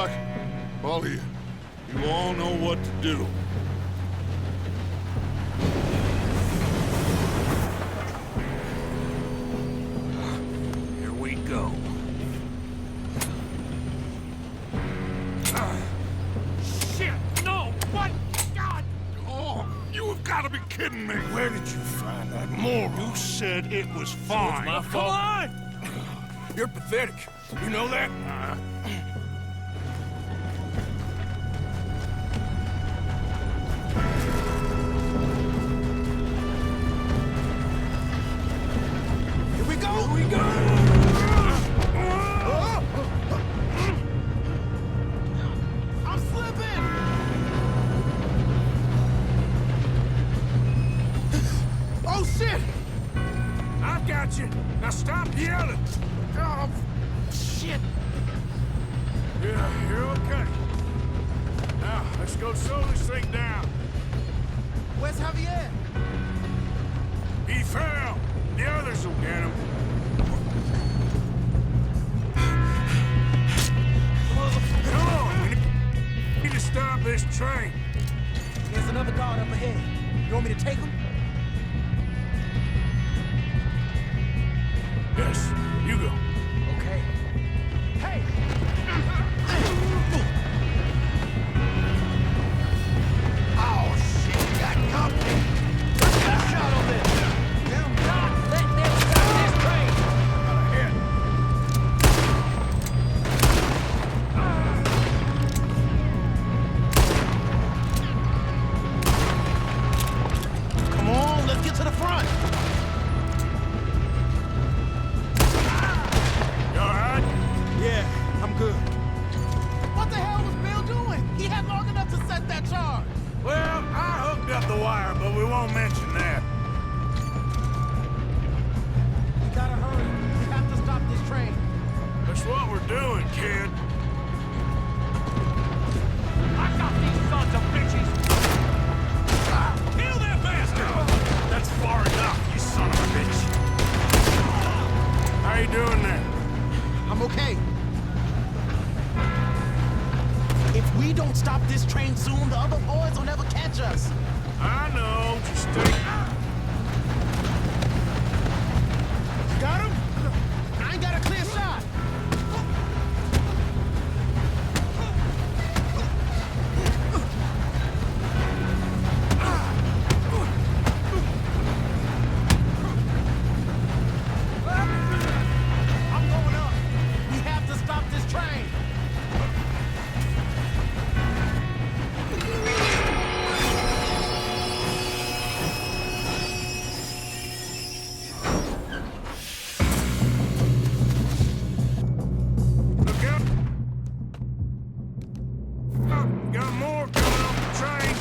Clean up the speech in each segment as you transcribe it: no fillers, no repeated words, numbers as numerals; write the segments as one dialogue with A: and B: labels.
A: luck. All of you. You all know what to do.
B: Here we go. Shit! No! What? God!
A: Oh, you have got to be kidding me.
B: Where did you find that moron? You said it was fine.
C: my
B: Come
C: fault?
B: on!
C: You're pathetic. You know that?
B: Here we go! Here we go!
D: I'm slipping! Oh, shit!
B: I got you. Now stop yelling.
D: Oh, shit!
B: Yeah, you're okay. Now, let's go slow this thing down.
D: Where's Javier?
B: He fell. The others will get him. Come on, we need to stop this train.
D: There's another guard up ahead. You want me to take him?
B: Yes, you go.
D: Okay. Hey! Oh, shit, you got company! Let's get a shot on this! Don't let them stop this train!
B: Ahead.
D: Come on, let's get to the front!
B: You all right?
D: Yeah, I'm good. What the hell was Bill doing? He had long enough to set that charge.
B: Well, I hooked up the wire, but we won't mention that.
D: We gotta hurry. We have to stop this train.
B: That's what we're doing, kid.
C: I got these sons of bitches! Kill that bastard! That's far enough, you son of a bitch!
B: How you doing there?
D: I'm okay. If we don't stop this train soon, the other boys will never catch us.
B: I know, just take...
D: Got him? I ain't got a clear shot. I'm going up. We have to stop this train.
B: Look out! Oh, got more coming off the train.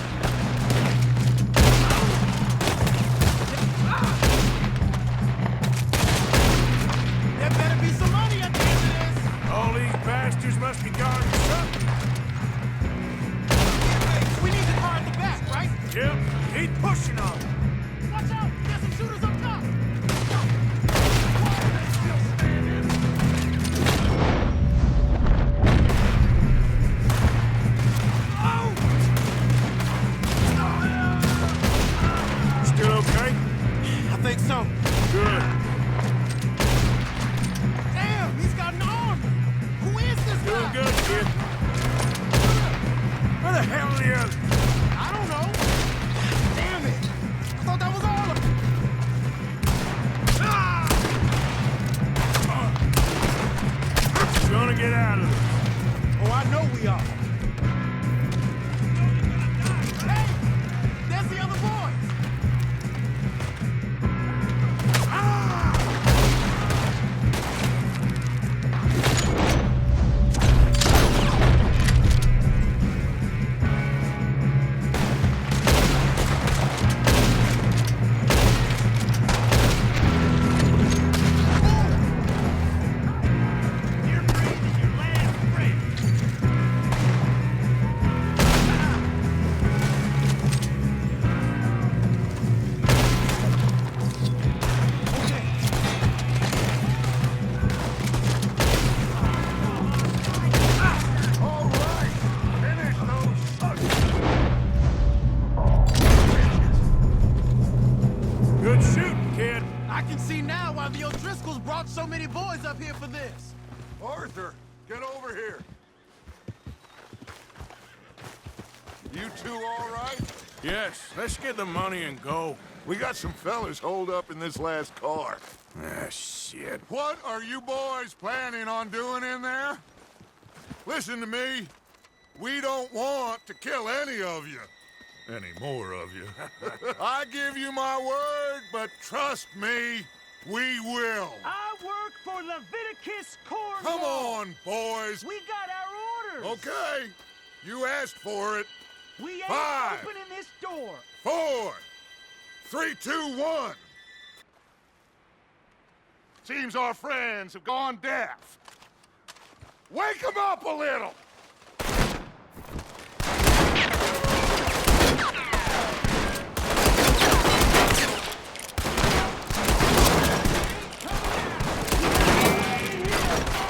D: There better be some money at the end of this.
B: All these bastards must be guarding something.
D: We need the car at the back, right?
B: Yep, keep pushing on it.
D: Watch out! There's some shooters up top!
B: Still okay?
D: I think so.
B: Good.
D: Damn, he's got an arm! Who is this
B: Doing
D: guy?
B: good, kid. Where the hell are the others?
D: I don't know. Damn it! I thought that was all of them.
B: We're gonna get out of this.
D: Oh, I know we are. Hey! There's the other boys!
C: You're breathing your last breath!
D: up here for this.
A: Arthur, get over here. You two all right?
B: Yes, let's get the money and go.
A: We got some fellas holed up in this last car.
B: Ah, shit.
A: What are you boys planning on doing in there? Listen to me. We don't want to kill any of you. Any more of you. I give you my word, but trust me, we will.
E: I work for Leviticus Cornwall.
A: Come on, boys.
E: We got our orders.
A: Okay, you asked for it.
E: We ain't
A: 5,
E: opening this door.
A: 4, 3, 2, 1. Seems our friends have gone deaf. Wake them up a little.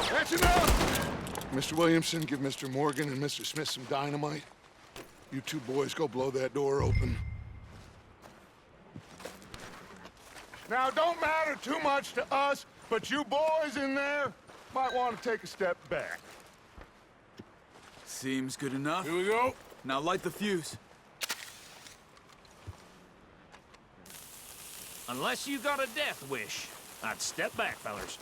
A: That's enough! Mr. Williamson, give Mr. Morgan and Mr. Smith some dynamite. You two boys go blow that door open. Now, don't matter too much to us, but you boys in there might want to take a step back.
C: Seems good enough.
B: Here we go.
C: Now light the fuse.
E: Unless you got a death wish, I'd step back, fellers.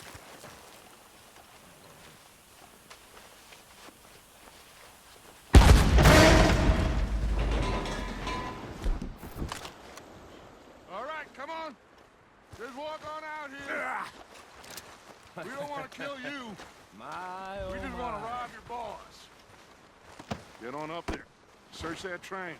A: All right, come on. Just walk on out here. We don't want to kill you. We just want to rob your boss. Get on up there. Search that train.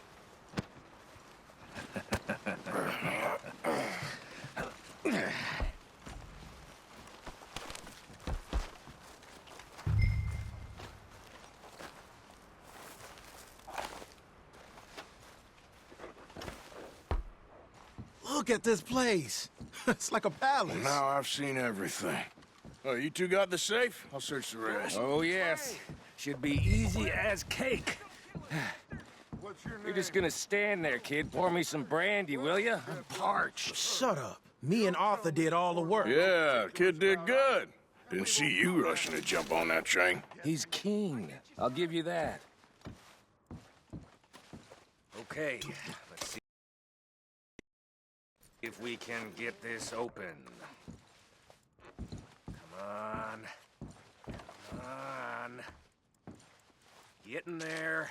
D: Look at this place. It's like a palace.
B: Now I've seen everything. Oh, you two got the safe? I'll search the rest.
F: Oh, yes. Should be easy as cake.
A: What's your name?
F: You're just gonna stand there, kid. Pour me some brandy, will you? I'm parched.
D: Shut up. Me and Arthur did all the work.
B: Yeah, kid did good. Didn't see you rushing to jump on that train.
F: He's keen. I'll give you that. Okay, let's see if we can get this open. Come on. Come on. Get in there.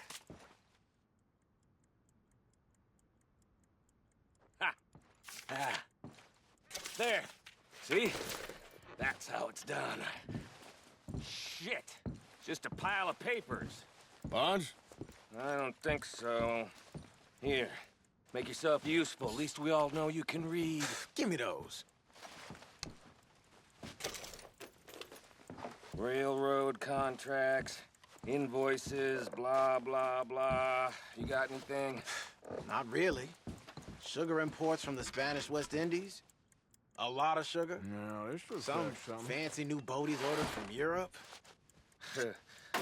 F: Ha! Ah. There. See? That's how it's done. Shit. Just a pile of papers.
B: Bonds?
F: I don't think so. Here. Make yourself useful. At least we all know you can read.
D: Give me those.
F: Railroad contracts, invoices, blah, blah, blah. You got anything?
D: Not really. Sugar imports from the Spanish West Indies. A lot of sugar.
B: No, this was
D: Some fancy new boaties ordered from Europe.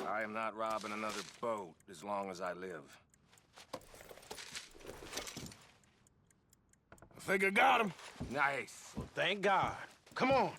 F: I am not robbing another boat as long as I live.
B: I think I got him.
F: Nice.
D: Well, thank God. Come on.